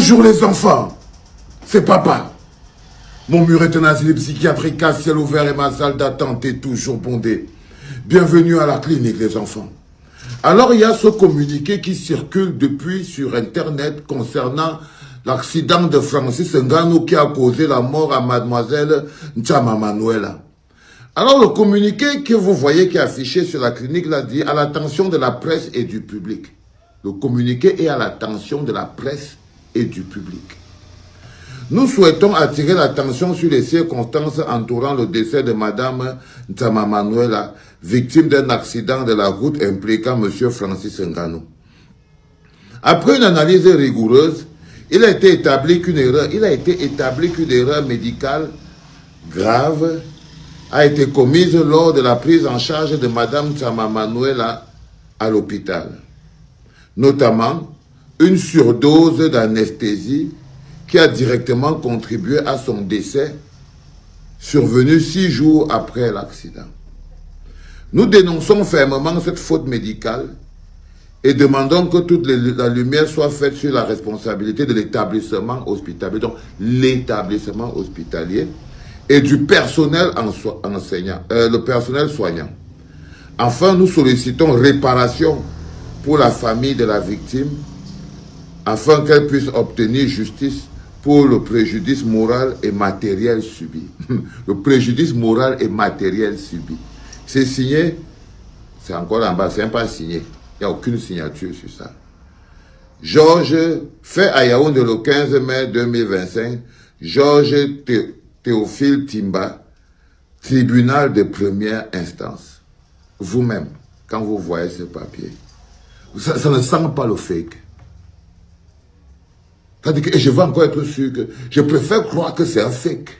Bonjour les enfants, c'est papa. Mon mur est un asile psychiatrique à ciel ouvert et ma salle d'attente est toujours bondée. Bienvenue à la clinique les enfants. Alors il y a ce communiqué qui circule depuis sur internet concernant l'accident de Francis Ngannou qui a causé la mort à mademoiselle N'Tchama Manuela. Alors le communiqué que vous voyez qui est affiché sur la clinique l'a dit à l'attention de la presse et du public. Le communiqué est à l'attention de la presse et du public. Nous souhaitons attirer l'attention sur les circonstances entourant le décès de Madame N'Tchama Manuela, victime d'un accident de la route impliquant M. Francis Ngannou. Après une analyse rigoureuse, il a été établi qu'une erreur médicale grave a été commise lors de la prise en charge de Madame N'Tchama Manuela à l'hôpital. Notamment une surdose d'anesthésie qui a directement contribué à son décès, survenu 6 jours après l'accident. Nous dénonçons fermement cette faute médicale et demandons que toute la lumière soit faite sur la responsabilité de l'établissement hospitalier, donc l'établissement hospitalier, et du personnel enseignant, le personnel soignant. Enfin, nous sollicitons réparation pour la famille de la victime, afin qu'elle puisse obtenir justice pour le préjudice moral et matériel subi. Le préjudice moral et matériel subi. C'est signé, c'est encore en bas, c'est même pas signé. Il n'y a aucune signature sur ça. Georges, fait à Yaoundé le 15 mai 2025, Georges Théophile Timba, tribunal de première instance. Vous-même, quand vous voyez ce papier, ça ne sent pas le fake. C'est-à-dire que je vais encore être sûr que je préfère croire que c'est un fake.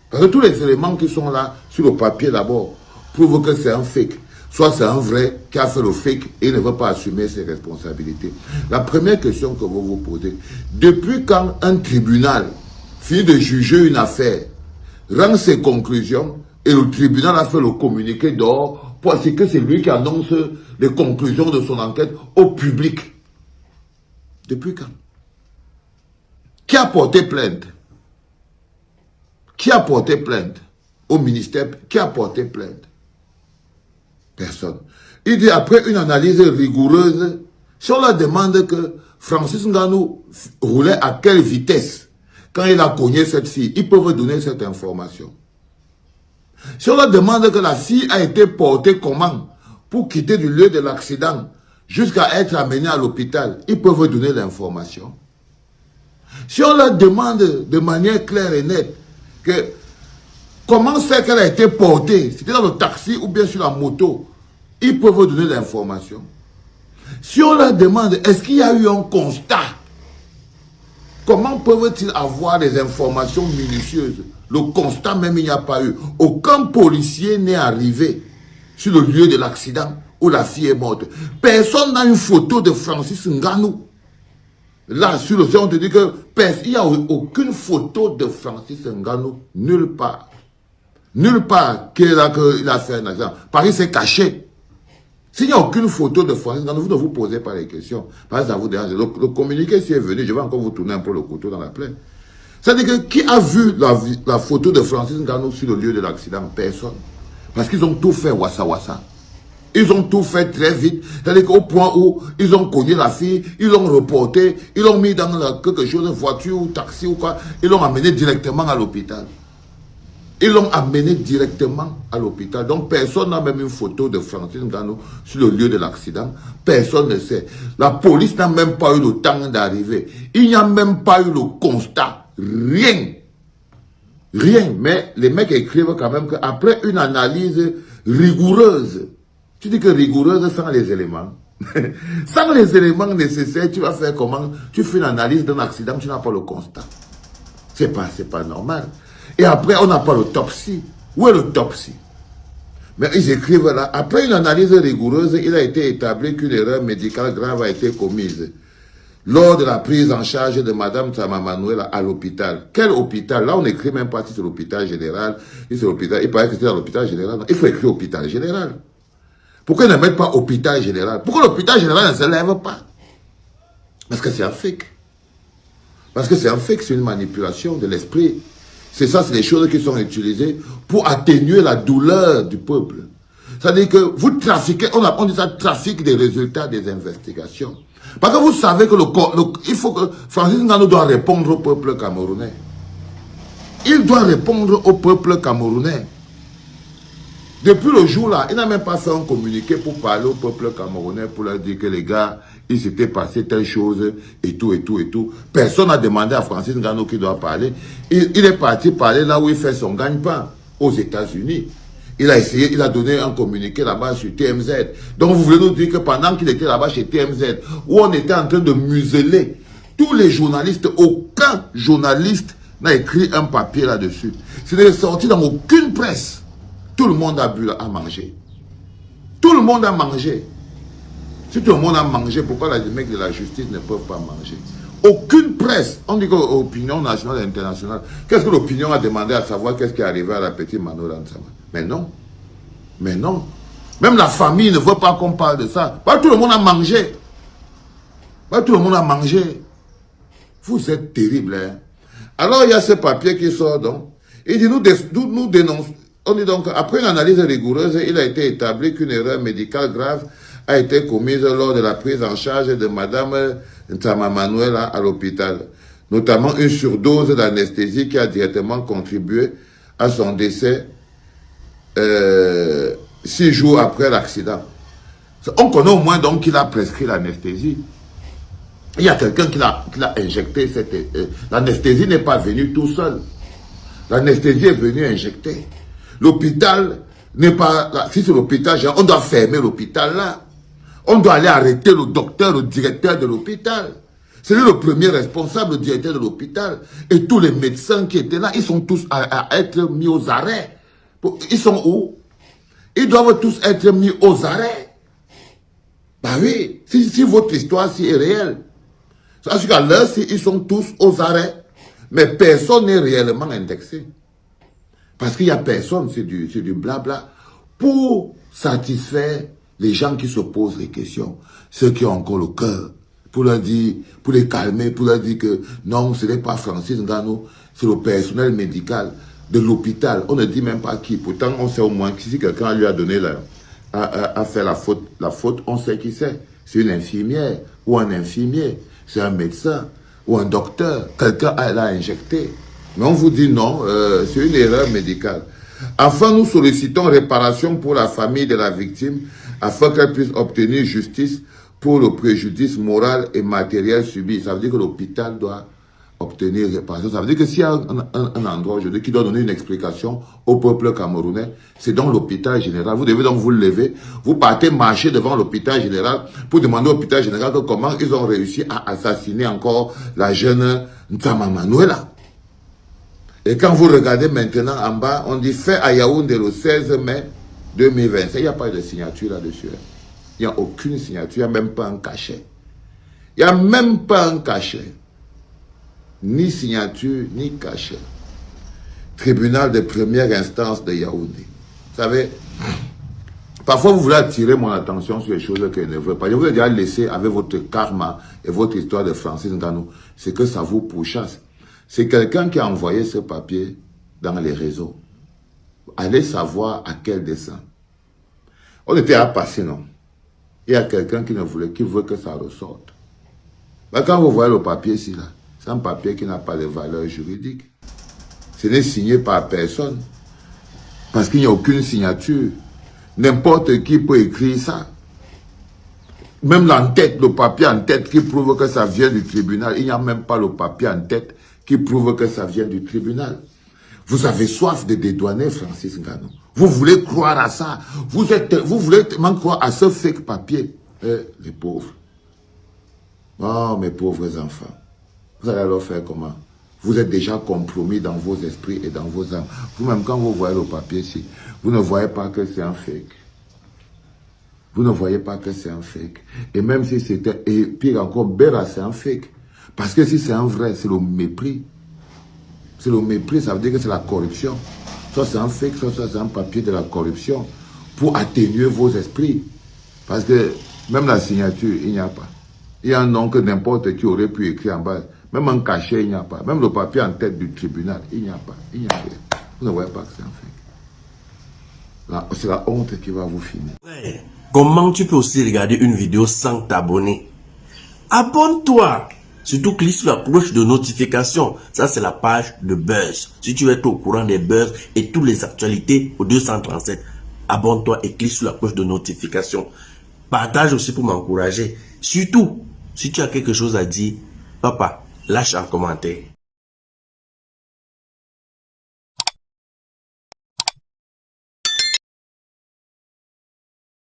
Parce que tous les éléments qui sont là sur le papier d'abord prouvent que c'est un fake. Soit c'est un vrai qui a fait le fake et ne veut pas assumer ses responsabilités. La première question que vous vous posez, depuis quand un tribunal finit de juger une affaire, rend ses conclusions et le tribunal a fait le communiqué dehors parce que c'est lui qui annonce les conclusions de son enquête au public. Depuis quand? Qui a porté plainte? Qui a porté plainte au ministère? Qui a porté plainte? Personne. Il dit après une analyse rigoureuse, si on leur demande que Francis Ngannou roulait à quelle vitesse quand il a cogné cette fille, ils peuvent donner cette information. Si on leur demande que la fille a été portée comment pour quitter du lieu de l'accident jusqu'à être amenée à l'hôpital, ils peuvent donner l'information. Si on leur demande de manière claire et nette que comment c'est qu'elle a été portée, c'était dans le taxi ou bien sur la moto, ils peuvent donner l'information. Si on leur demande est-ce qu'il y a eu un constat, comment peuvent-ils avoir des informations minutieuses? Le constat même il n'y a pas eu. Aucun policier n'est arrivé sur le lieu de l'accident où la fille est morte. Personne n'a une photo de Francis Ngannou. Là, sur le on te dit que il n'y a aucune photo de Francis Ngannou, nulle part. Nulle part qu'il a fait un accident. Paris s'est caché. S'il n'y a aucune photo de Francis Ngannou, vous ne vous posez pas les questions. Parce que ça vous dérange. Le communiqué s'y est venu, je vais encore vous tourner un peu le couteau dans la plaie. C'est-à-dire que qui a vu la photo de Francis Ngannou sur le lieu de l'accident? Personne. Parce qu'ils ont tout fait wassa wassa. Ils ont tout fait très vite. C'est-à-dire qu'au point où ils ont cogné la fille, ils l'ont reporté, ils l'ont mis dans quelque chose, une voiture ou taxi ou quoi, ils l'ont amené directement à l'hôpital. Ils l'ont amené directement à l'hôpital. Donc personne n'a même une photo de Francis Ngannou sur le lieu de l'accident. Personne ne sait. La police n'a même pas eu le temps d'arriver. Il n'y a même pas eu le constat. Rien. Rien. Mais les mecs écrivent quand même qu'après une analyse rigoureuse, tu dis que rigoureuse sans les éléments. Sans les éléments nécessaires, tu vas faire comment? Tu fais une analyse d'un accident, tu n'as pas le constat. C'est pas normal. Et après, on n'a pas l'autopsie. Où est l'autopsie? Mais ils écrivent là, après une analyse rigoureuse, il a été établi qu'une erreur médicale grave a été commise lors de la prise en charge de Madame N'Tchama Manuela à l'hôpital. Quel hôpital? Là, on n'écrit même pas si c'est l'hôpital général. Si c'est l'hôpital, il paraît que c'est dans l'hôpital général. Il faut écrire hôpital général. Pourquoi ils ne mettent pas hôpital général? Pourquoi l'hôpital général ne se lève pas? Parce que c'est un fake. Parce que c'est un fake, c'est une manipulation de l'esprit. C'est ça, c'est les choses qui sont utilisées pour atténuer la douleur du peuple. C'est-à-dire que vous trafiquez, on dit ça, trafic des résultats des investigations. Parce que vous savez que il faut que Francis Ngannou doit répondre au peuple camerounais. Il doit répondre au peuple camerounais. Depuis le jour-là, il n'a même pas fait un communiqué pour parler au peuple camerounais, pour leur dire que les gars, il s'était passé telle chose, et tout, et tout, et tout. Personne n'a demandé à Francis Ngannou qui doit parler. Il est parti parler là où il fait son gagne-pain, aux États-Unis. Il a essayé, il a donné un communiqué là-bas sur TMZ. Donc vous voulez nous dire que pendant qu'il était là-bas chez TMZ, où on était en train de museler tous les journalistes, aucun journaliste n'a écrit un papier là-dessus. Ce n'est sorti dans aucune presse. Tout le monde a bu à manger. Tout le monde a mangé. Si tout le monde a mangé, pourquoi les mecs de la justice ne peuvent pas manger? Aucune presse. On dit que l'opinion nationale et internationale. Qu'est-ce que l'opinion a demandé à savoir qu'est-ce qui est arrivé à la petite Mano Lansama? Mais non. Mais non. Même la famille ne veut pas qu'on parle de ça. Pas tout le monde a mangé. Pas tout le monde a mangé. Vous êtes terrible, hein? Alors il y a ce papier qui sort donc. Il dit nous dénonçons. On dit donc, après une analyse rigoureuse, il a été établi qu'une erreur médicale grave a été commise lors de la prise en charge de Madame Ntama Manuela à l'hôpital, notamment une surdose d'anesthésie qui a directement contribué à son décès 6 jours après l'accident. On connaît au moins donc qu'il a prescrit l'anesthésie. Il y a quelqu'un qui l'a injecté. L'anesthésie n'est pas venue tout seul. L'anesthésie est venue injecter. L'hôpital n'est pas... Si c'est l'hôpital, on doit fermer l'hôpital là. On doit aller arrêter le docteur, le directeur de l'hôpital. C'est lui le premier responsable, le directeur de l'hôpital. Et tous les médecins qui étaient là, ils sont tous à être mis aux arrêts. Ils sont où? Ils doivent tous être mis aux arrêts. Bah oui, si votre histoire si est réelle. Parce qu'à l'heure, ils sont tous aux arrêts. Mais personne n'est réellement indexé. Parce qu'il n'y a personne, c'est du blabla. Pour satisfaire les gens qui se posent les questions, ceux qui ont encore le cœur, pour leur dire, pour les calmer, pour leur dire que non, ce n'est pas Francis Ngannou, c'est le personnel médical de l'hôpital. On ne dit même pas qui. Pourtant, on sait au moins que si quelqu'un lui a donné a fait la faute, on sait qui c'est. C'est une infirmière ou un infirmier, c'est un médecin ou un docteur. Quelqu'un l'a injecté. Mais on vous dit non, c'est une erreur médicale. Enfin, nous sollicitons réparation pour la famille de la victime afin qu'elle puisse obtenir justice pour le préjudice moral et matériel subi. Ça veut dire que l'hôpital doit obtenir réparation. Ça veut dire que s'il y a un endroit aujourd'hui qui doit donner une explication au peuple camerounais, c'est dans l'hôpital général. Vous devez donc vous lever, vous partez marcher devant l'hôpital général pour demander au hôpital général comment ils ont réussi à assassiner encore la jeune Ntama Manuela. Et quand vous regardez maintenant en bas, on dit fait à Yaoundé le 16 mai 2025. Il n'y a pas de signature là-dessus. Il n'y a aucune signature, il n'y a même pas un cachet. Il n'y a même pas un cachet. Ni signature, ni cachet. Tribunal de première instance de Yaoundé. Vous savez, parfois vous voulez attirer mon attention sur les choses que je ne veux pas. Je vous ai déjà laissé avec votre karma et votre histoire de Francis Ngannou. C'est que ça vous pourchasse. C'est quelqu'un qui a envoyé ce papier dans les réseaux. Allez savoir à quel dessein. On était à passer, non? Il y a quelqu'un qui veut que ça ressorte. Mais quand vous voyez le papier ici, là, c'est un papier qui n'a pas de valeur juridique. Ce n'est signé par personne. Parce qu'il n'y a aucune signature. N'importe qui peut écrire ça. Même l'entête, le papier en tête qui prouve que ça vient du tribunal. Il n'y a même pas le papier en tête qui prouve que ça vient du tribunal. Vous avez soif de dédouaner Francis Ngannou. Vous voulez croire à ça. Vous voulez tellement croire à ce fake papier. Les pauvres. Oh, mes pauvres enfants. Vous allez alors faire comment? Vous êtes déjà compromis dans vos esprits et dans vos âmes. Vous-même, quand vous voyez le papier ici, vous ne voyez pas que c'est un fake. Vous ne voyez pas que c'est un fake. Et même si c'était, et pire encore, Béra, c'est un fake. Parce que si c'est un vrai, c'est le mépris. C'est le mépris, ça veut dire que c'est la corruption. Soit c'est un fake, soit c'est un papier de la corruption pour atténuer vos esprits. Parce que même la signature, il n'y a pas. Il y a un nom que n'importe qui aurait pu écrire en bas. Même en cachet, il n'y a pas. Même le papier en tête du tribunal, il n'y a pas. Il n'y a rien. Vous ne voyez pas que c'est un fake. C'est la honte qui va vous finir. Ouais. Comment tu peux aussi regarder une vidéo sans t'abonner? Abonne-toi! Surtout clique sur la cloche de notification. Ça, c'est la page de Buzz. Si tu veux être au courant des buzz et toutes les actualités au 237, abonne-toi et clique sur la cloche de notification. Partage aussi pour m'encourager. Surtout, si tu as quelque chose à dire, papa, lâche un commentaire.